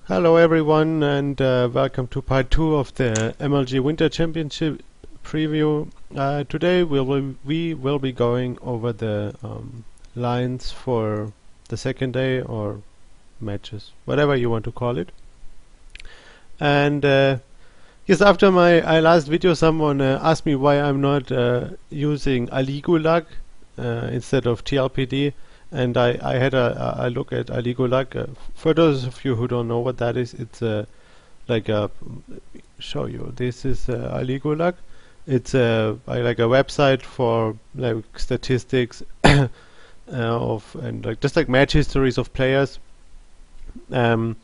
Hello everyone, and welcome to part 2 of the MLG Winter Championship preview. Today we will be going over the lines for the second day, or matches, whatever you want to call it. And yes, after my last video, someone asked me why I'm not using Aligulag instead of TLPD. And I had a look at Aligulag. For those of you who don't know what that is, it's like a show you. This is Aligulag. It's like a website for like statistics of and like just like match histories of players. Like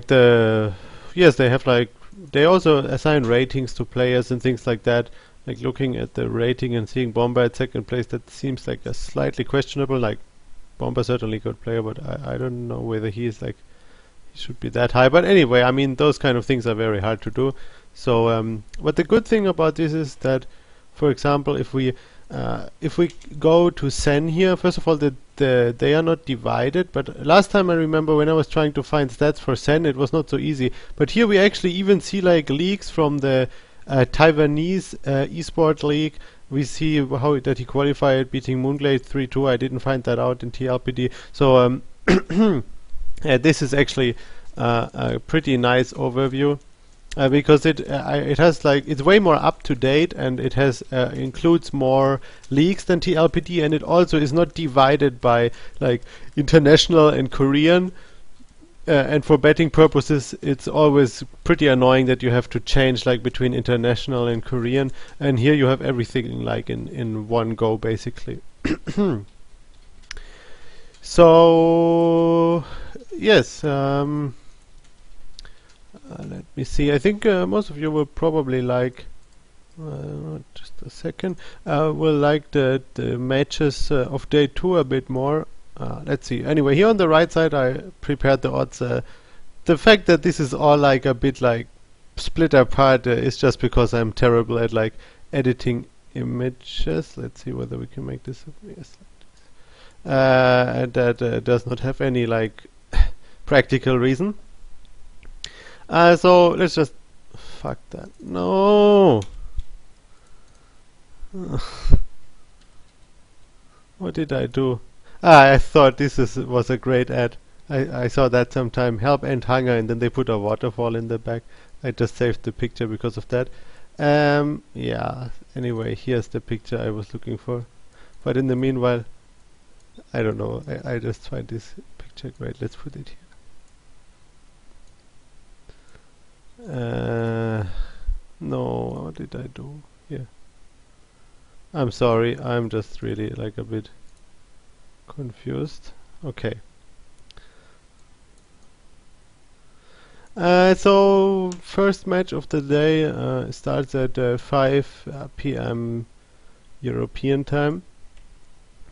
they have like they also assign ratings to players and things like that. Like looking at the rating and seeing Bomber at second place, that seems like a slightly questionable. Like Bomber certainly good player, but I don't know whether he is like he should be that high. But anyway, I mean those kind of things are very hard to do. So but the good thing about this is that, for example, if we go to Sen here, first of all, they are not divided. But last time I remember when I was trying to find stats for Sen, it was not so easy. But here we actually even see like leagues from the Taiwanese eSport League. We see how that he qualified beating Moonglade 3-2. I didn't find that out in TLPD. So this is actually a pretty nice overview. Because it has like it's way more up to date, and it has includes more leagues than TLPD, and it also is not divided by like international and Korean. And for betting purposes, it's always pretty annoying that you have to change like between international and Korean, and here you have everything like in one go basically. So yes. Let me see. I think most of you will probably like. Just a second. Will like the matches of day 2 a bit more. Let's see. Anyway, here on the right side, I prepared the odds. The fact that this is all like a bit like split apart is just because I'm terrible at like editing images. Let's see whether we can make this. Yes. And that does not have any like practical reason. So let's just fuck that. No. What did I do? I thought this was a great ad. I saw that sometime. Help end hunger, and then they put a waterfall in the back. I just saved the picture because of that. Yeah. Anyway, here's the picture I was looking for. But in the meanwhile, I don't know. I just find this picture great. Let's put it here. No, what did I do? Here. I'm sorry. I'm just really like a bit confused. Okay. So first match of the day starts at 5 p.m. European time.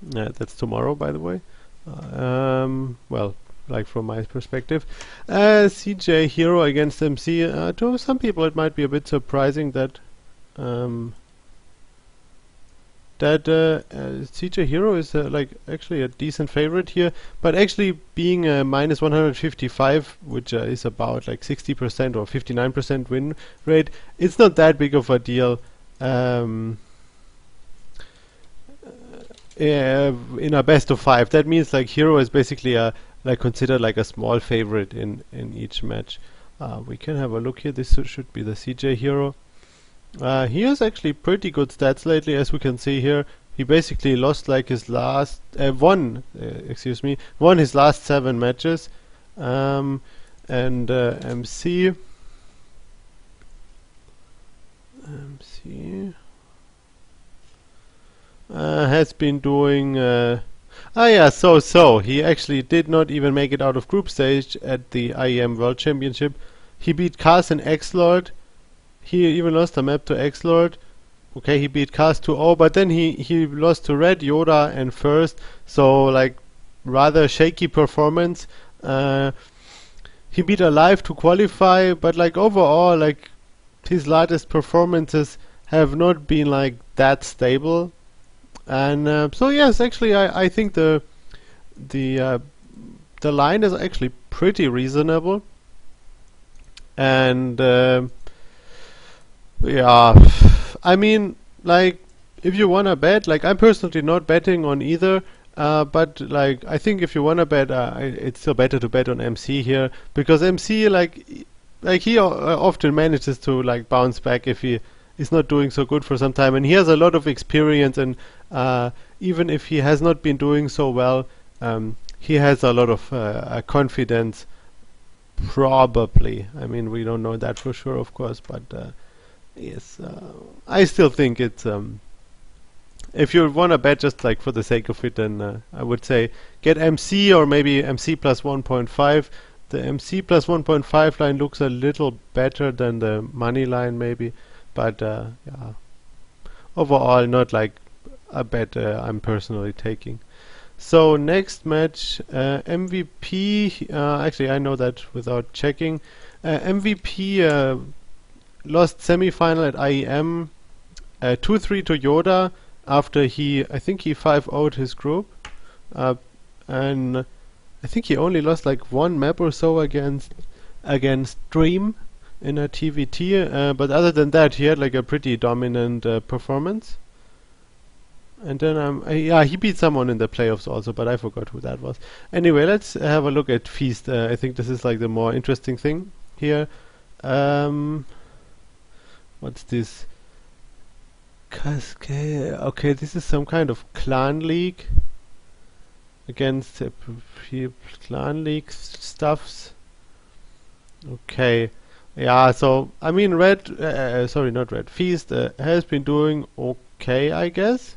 That's tomorrow, by the way. Well, like from my perspective. CJ Hero against MC. To some people it might be a bit surprising that CJ Hero is like actually a decent favorite here, but actually being minus 155, which is about like 60% or 59% win rate, it's not that big of a deal. In a best of 5, that means like Hero is basically a like considered like a small favorite in each match. We can have a look here. This should be the CJ Hero. He has actually pretty good stats lately, as we can see here. He basically lost like his last won his last 7 matches. And MC has been doing so he actually did not even make it out of group stage at the IEM World Championship. He beat Carson X-Lord. He even lost a map to X-Lord. Okay, he beat Cast 2-0, but then he lost to Red, Yoda, and First. So, like, rather shaky performance. He beat Alive to qualify, but, like, overall, like, his latest performances have not been, like, that stable. And so, yes, actually, I think the line is actually pretty reasonable. And yeah, I mean, like, if you wanna bet, like, I'm personally not betting on either. But like, I think if you wanna bet, it's still better to bet on MC here, because MC, like he often manages to like bounce back if he is not doing so good for some time, and he has a lot of experience, and even if he has not been doing so well, he has a lot of confidence. Probably. I mean, we don't know that for sure, of course, but yes, I still think it's if you want to bet just like for the sake of it, then I would say get MC or maybe MC plus 1.5. The MC plus 1.5 line looks a little better than the money line maybe, but yeah, overall not like a bet I'm personally taking. So next match, MVP, actually I know that without checking. MVP lost semi-final at IEM 2-3 to Yoda after I think he 5-0'd his group. And I think he only lost like one map or so against Dream in a TVT, but other than that he had like a pretty dominant performance. And then yeah, he beat someone in the playoffs also, but I forgot who that was. Anyway, let's have a look at Feast. I think this is like the more interesting thing here. What's this? Cascade. Okay, this is some kind of clan league against clan league stuffs. Okay, yeah. So I mean, sorry, not Red. Feast has been doing okay, I guess.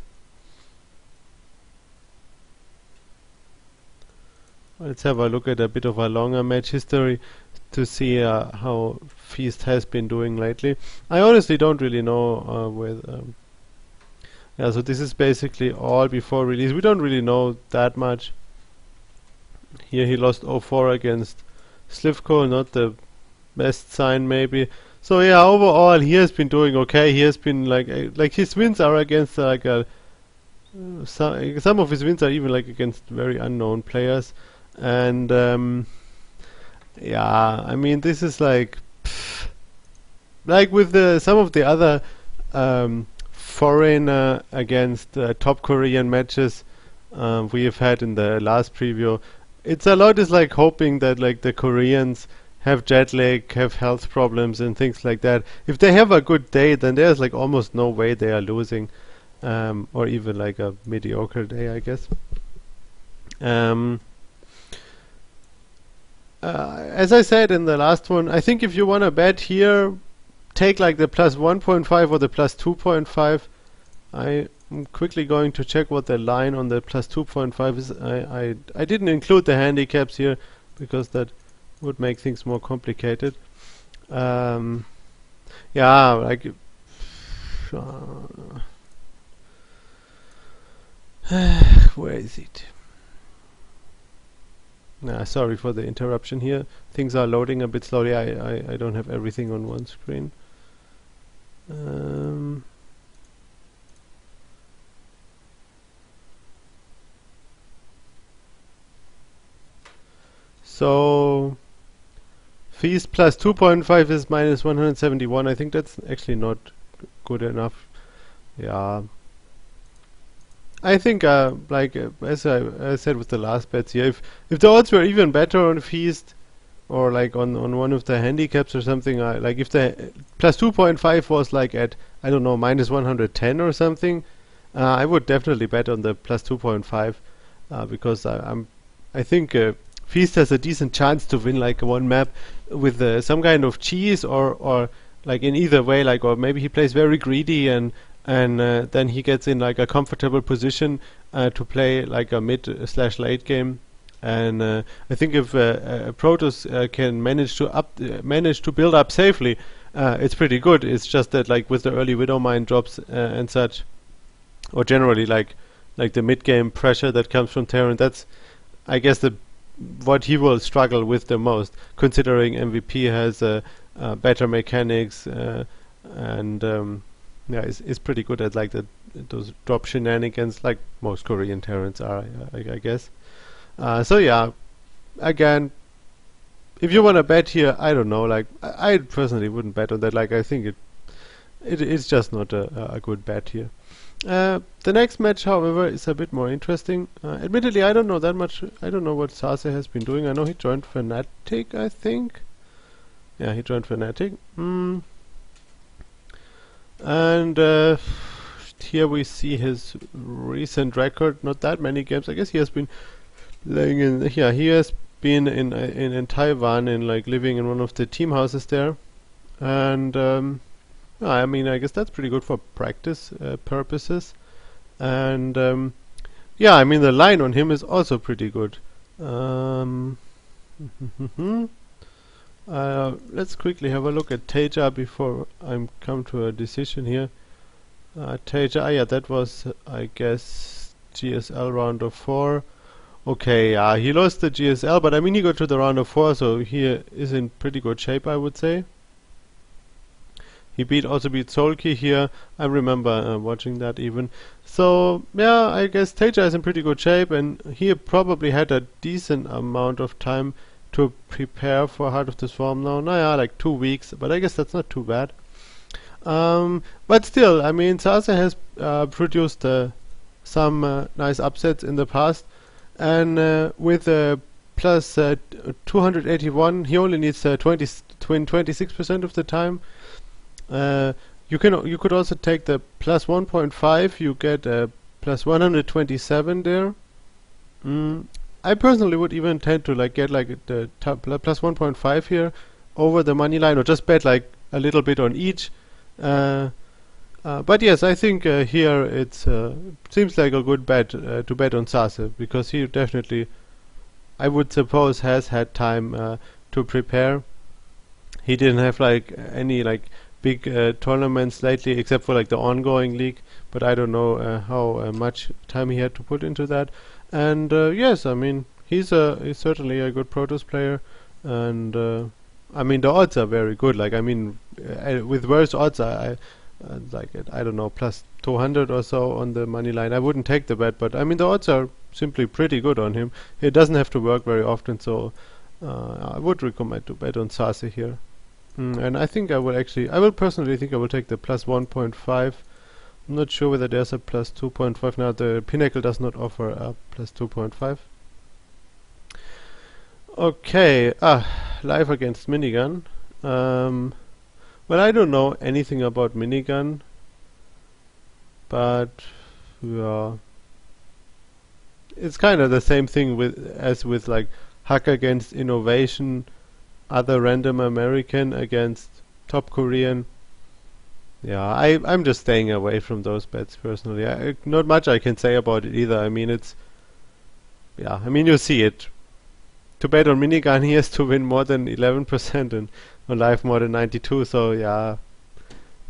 Let's have a look at a bit of a longer match history to see how Feast has been doing lately. I honestly don't really know yeah, so this is basically all before release. We don't really know that much. Here he lost 0-4 against Slivko, not the best sign maybe. So yeah, overall he has been doing okay. He has been like his wins are against like some of his wins are even like against very unknown players. And yeah, I mean, this is like with some of the other foreign against top Korean matches we have had in the last preview. It's a lot is like hoping that like the Koreans have jet lag, have health problems and things like that. If they have a good day, then there's like almost no way they are losing, or even like a mediocre day, I guess. As I said in the last one, I think if you want to bet here, take like the plus 1.5 or the plus 2.5. I'm quickly going to check what the line on the plus 2.5 is. I didn't include the handicaps here because that would make things more complicated. Yeah, like where is it? Sorry for the interruption here. Things are loading a bit slowly. I don't have everything on one screen. So Feast plus 2.5 is minus 171. I think that's actually not good enough. Yeah. I think, as I said with the last bets here, if the odds were even better on Feast, or like on one of the handicaps or something, like if the plus 2.5 was like at, I don't know, minus 110 or something, I would definitely bet on the plus 2.5, because I think Feast has a decent chance to win like one map with some kind of cheese, or like in either way, like, or maybe he plays very greedy and then he gets in like a comfortable position to play like a mid/late game. And I think if Protoss can manage to build up safely, it's pretty good. It's just that like with the early Widow Mine drops and such, or generally like the mid game pressure that comes from Terran, that's I guess what he will struggle with the most, considering MVP has better mechanics and yeah, is pretty good at like those drop shenanigans, like most Korean Terrans are, I guess. So yeah, again, if you want to bet here, I don't know. Like I personally wouldn't bet on that. Like I think it's just not a good bet here. The next match, however, is a bit more interesting. Admittedly, I don't know that much. I don't know what Sase has been doing. I know he joined Fnatic, I think. Yeah, he joined Fnatic. And here we see his recent record. Not that many games. I guess he has been playing in. Yeah, he has been in Taiwan and like living in one of the team houses there. And I mean, I guess that's pretty good for practice purposes. And yeah, I mean, the line on him is also pretty good. Let's quickly have a look at Teja before I come to a decision here. Teja, yeah, that was, I guess, GSL round of 4. Okay, yeah, he lost the GSL, but I mean, he got to the round of 4, so he is in pretty good shape, I would say. He also beat Solki here. I remember watching that even. So yeah, I guess Teja is in pretty good shape, and he probably had a decent amount of time to prepare for Heart of the Swarm now. Nah, yeah, like 2 weeks, but I guess that's not too bad. But still, I mean, Sase has produced some nice upsets in the past, and with plus 281, he only needs 26% of the time. You could also take the plus 1.5. You get plus 127 there. I personally would even tend to like get like the plus 1.5 here over the money line, or just bet like a little bit on each. But yes, I think here it seems like a good bet to bet on Sase, because he definitely, I would suppose, has had time to prepare. He didn't have like any like big tournaments lately, except for like the ongoing league, but I don't know how much time he had to put into that. And yes, I mean, he's certainly a good Protoss player, and I mean, the odds are very good. Like, I mean, with worse odds, I like it, I don't know, plus 200 or so on the money line. I wouldn't take the bet, but I mean, the odds are simply pretty good on him. It doesn't have to work very often, so I would recommend to bet on Sase here. And I think I will personally think I will take the plus 1.5. I'm not sure whether there's a plus 2.5 now. The Pinnacle does not offer a plus 2.5. Okay, live against Minigun. Well, I don't know anything about Minigun, but yeah, it's kind of the same thing as with like Hack against Innovation, other random American against top Korean. Yeah, I'm just staying away from those bets personally. Not much I can say about it either. I mean, yeah, I mean, you see it. To bet on Minigun, he has to win more than 11% and on live more than 92. So yeah,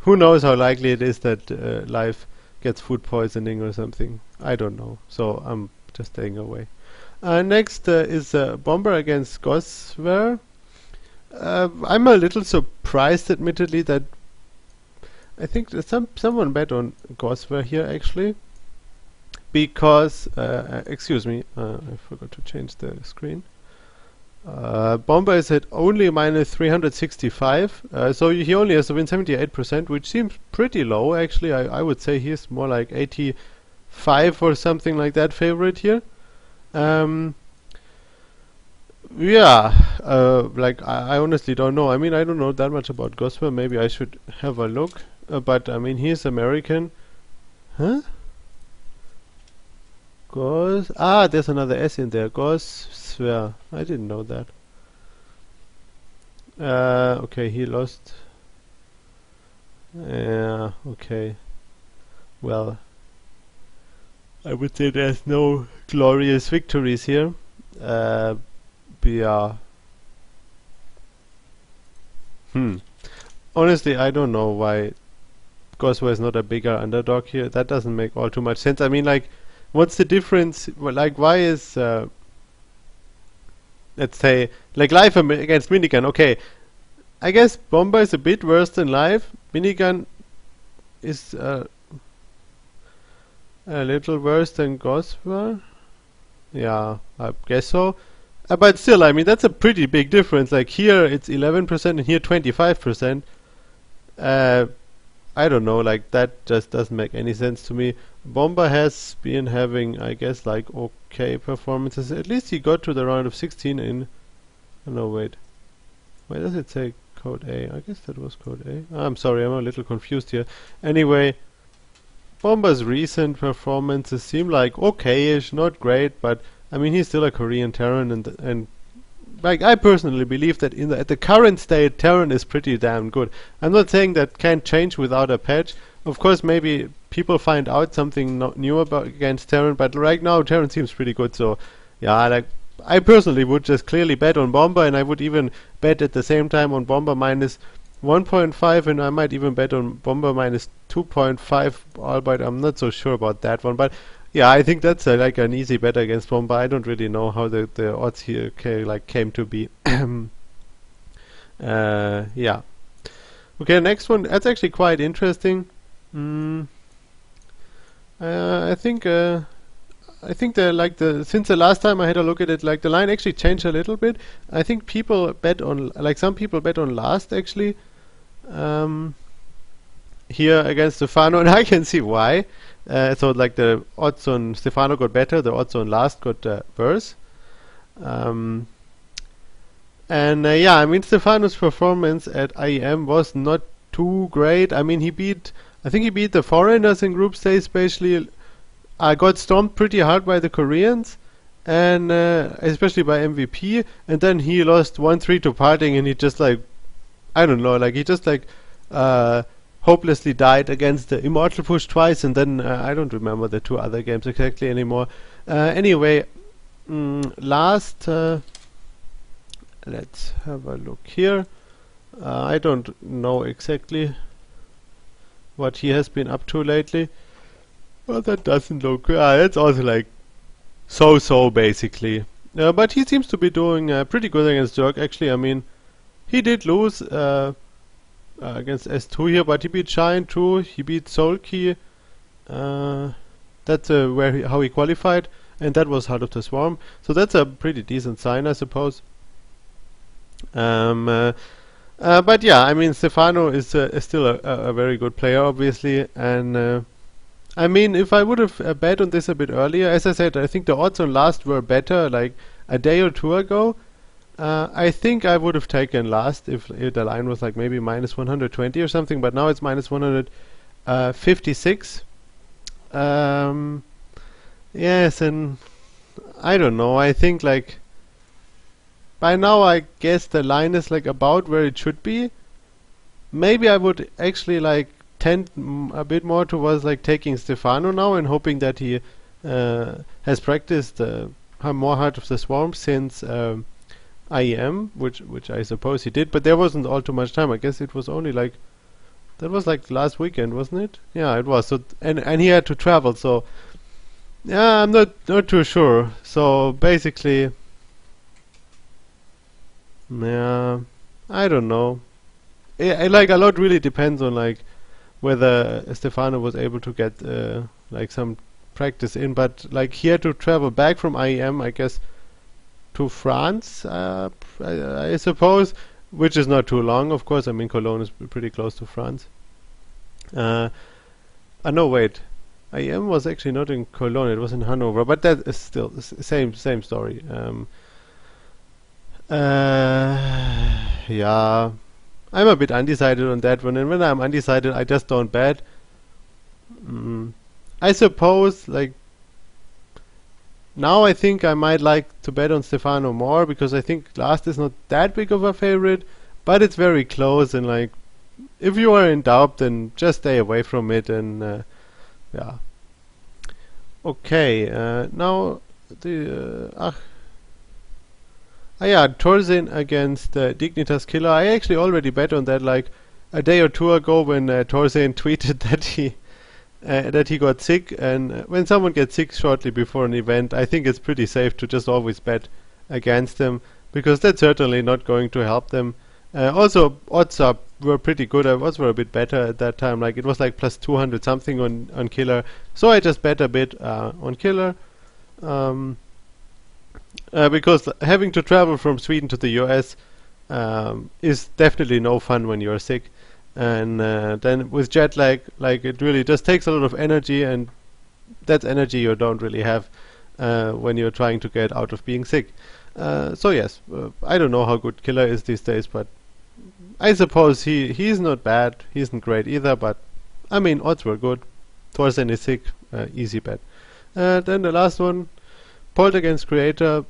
who knows how likely it is that live gets food poisoning or something. I don't know. So I'm just staying away. Next is Bomber against Gosw. I'm a little surprised, admittedly, that I think that someone bet on Gosw here actually, because excuse me, I forgot to change the screen. Bomber is at only minus 365, so he only has to win 78%, which seems pretty low actually. I would say he's more like 85 or something like that favorite here. Yeah, like I honestly don't know. I mean, I don't know that much about Gosw. Maybe I should have a look. But I mean, he's American. Huh? There's another S in there. Gosw. I didn't know that. Okay, he lost. Yeah, okay. Well, I would say there's no glorious victories here. Yeah. Honestly, I don't know why Gosw is not a bigger underdog here. That doesn't make all too much sense. I mean, like, what's the difference? Well, like, why is let's say like live against Minigun? Okay, I guess Bomber is a bit worse than live. Minigun is a little worse than Gosw. Yeah, I guess so. But still, I mean, that's a pretty big difference. Like here it's 11% and here 25%. Uh, I don't know, like that just doesn't make any sense to me. Bomba has been having, I guess, like okay performances. At least he got to the round of 16 in... Oh no, wait. Why does it say code A? I guess that was code A. I'm sorry, I'm a little confused here. Anyway, Bomba's recent performances seem like okay-ish, not great, but I mean he's still a Korean Terran, and like I personally believe that at the current state, Terran is pretty damn good. I'm not saying that can't change without a patch. Of course, maybe people find out something new against Terran, but right now Terran seems pretty good. So yeah, like I personally would just clearly bet on Bomba, and I would even bet at the same time on Bomba minus 1.5, and I might even bet on Bomba minus 2.5, albeit I'm not so sure about that one. But yeah, I think that's like an easy bet against Bomba. I don't really know how the odds here came to be. Yeah. Okay, next one. That's actually quite interesting. I think since the last time I had a look at it, like the line actually changed a little bit. I think people bet on, like some people bet on last actually. Here against Stephano, and I can see why. So like the odds on Stephano got better, the odds on last got worse. And yeah, I mean Stephano's performance at IEM was not too great. I mean I think he beat the foreigners in group stage, especially. I got stomped pretty hard by the Koreans, and especially by MVP. And then he lost 1-3 to Parting, and he just like, I don't know, like he just like hopelessly died against the Immortal Push twice, and then I don't remember the two other games exactly anymore. Anyway, last, let's have a look here. I don't know exactly what he has been up to lately. Well, that doesn't look... that's also like so-so basically. But he seems to be doing pretty good against Dirk actually. I mean, he did lose against S2 here, but he beat Shine too. He beat Soulkey. That's how he qualified, and that was Heart of the Swarm. So that's a pretty decent sign, I suppose. But yeah, I mean, Stephano is still a very good player, obviously, and I mean, if I would have bet on this a bit earlier, as I said, I think the odds on last were better, like a day or two ago. I think I would have taken last if the line was like maybe minus 120 or something, but now it's minus 156. Yes, and I don't know, I think like by now I guess the line is like about where it should be. Maybe I would actually like tend a bit more towards like taking Stephano now and hoping that he has practiced more Heart of the Swarm since IEM, which I suppose he did, but there wasn't all too much time. I guess it was only like that was like last weekend, wasn't it? Yeah, it was. So and he had to travel, so yeah, I'm not too sure. So basically, yeah, I don't know. Like a lot really depends on like whether Stephano was able to get like some practice in, but like he had to travel back from IEM, I guess, to France, I suppose, which is not too long, of course. I mean, Cologne is pretty close to France. No, wait, IEM was actually not in Cologne; it was in Hanover, but that is still the same story. Yeah. I'm a bit undecided on that one, and when I'm undecided, I just don't bet. I suppose, like, now I think I might like to bet on Stephano more, because I think last is not that big of a favorite, but it's very close, and like, if you are in doubt, then just stay away from it, and yeah. Okay, now the yeah, Torzen against Dignitas Killer. I actually already bet on that like a day or two ago when Torzen tweeted that he got sick, and when someone gets sick shortly before an event, I think it's pretty safe to just always bet against them, because that's certainly not going to help them. Also, odds were pretty good. Odds were a bit better at that time. Like it was like plus 200 something on Killer, so I just bet a bit on Killer. because having to travel from Sweden to the US is definitely no fun when you're sick. And then with jet lag, like it really just takes a lot of energy, and that's energy you don't really have when you're trying to get out of being sick. So yes, I don't know how good Killer is these days, but I suppose he's not bad. He isn't great either, but I mean odds were good. Thorsten is sick, easy bet. Then the last one, Polt against Creator.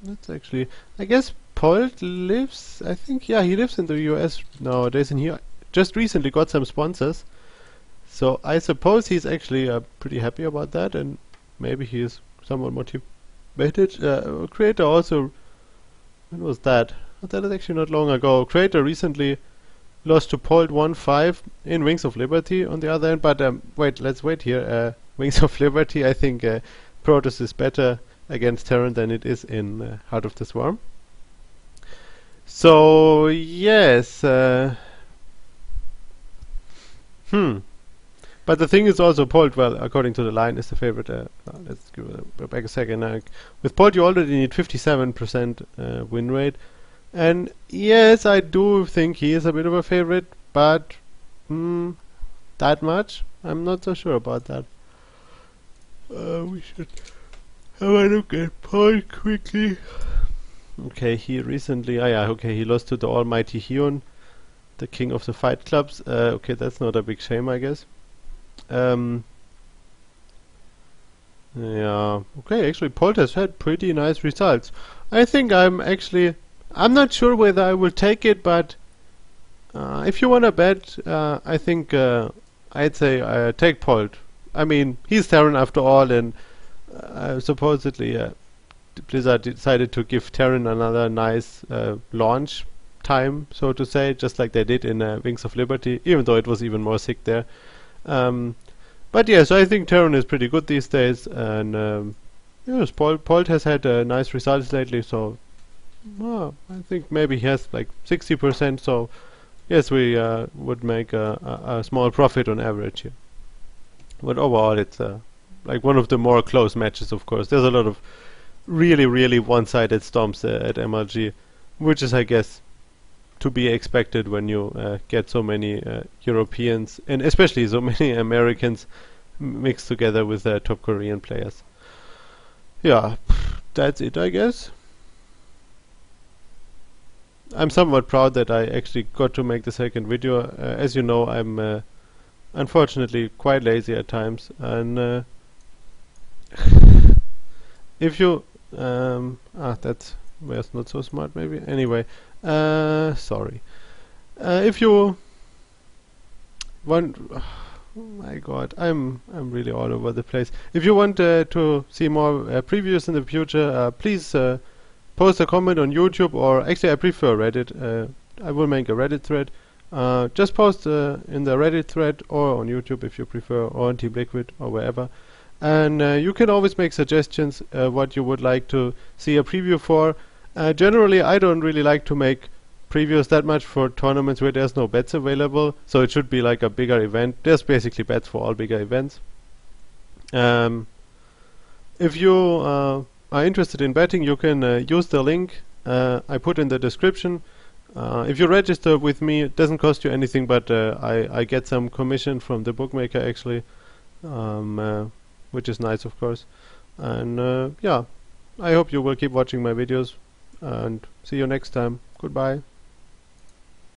That's actually, I guess Polt lives. I think yeah, he lives in the US nowadays, and he just recently got some sponsors. So I suppose he's actually pretty happy about that, and maybe he is somewhat motivated. Creator also, when was that? That is actually not long ago. Creator recently lost to Polt 1-5 in Wings of Liberty on the other end, but wait, let's wait here. Wings of Liberty, I think Protoss is better against Terran than it is in Heart of the Swarm. So yes, but the thing is also Polt, well, according to the line, is the favorite. Let's go back a second. With Polt, you already need 57% win rate. And yes, I do think he is a bit of a favorite, but that much? I'm not so sure about that. We should have a look at Polt quickly. Okay, he recently... okay, he lost to the almighty Hyun, the king of the fight clubs. Okay, that's not a big shame, I guess. Yeah, okay, actually Polt has had pretty nice results. I think I'm not sure whether I will take it, but if you wanna bet, I think I'd say take Polt. I mean, he's Terran after all, and supposedly Blizzard decided to give Terran another nice launch time, so to say, just like they did in Wings of Liberty, even though it was even more sick there. But yes, I think Terran is pretty good these days, and yes, Polt has had nice results lately, so I think maybe he has like 60%, so yes, we would make a small profit on average here. But overall, it's like one of the more close matches, of course. There's a lot of really one-sided stomps at MLG, which is, I guess, to be expected when you get so many Europeans, and especially so many Americans mixed together with top Korean players. Yeah, that's it, I guess. I'm somewhat proud that I actually got to make the second video. As you know, I'm unfortunately quite lazy at times, and if you that was not so smart maybe. Anyway, sorry. If you want, oh my God, I'm really all over the place. If you want to see more previews in the future, please post a comment on YouTube, or actually I prefer Reddit. I will make a Reddit thread. Just post in the Reddit thread, or on YouTube if you prefer, or on Team Liquid, or wherever. And you can always make suggestions what you would like to see a preview for. Generally, I don't really like to make previews that much for tournaments where there's no bets available, so it should be like a bigger event. There's basically bets for all bigger events. If you are interested in betting, you can use the link I put in the description. If you register with me, it doesn't cost you anything, but I get some commission from the bookmaker actually, which is nice, of course. And yeah, I hope you will keep watching my videos, and see you next time. Goodbye.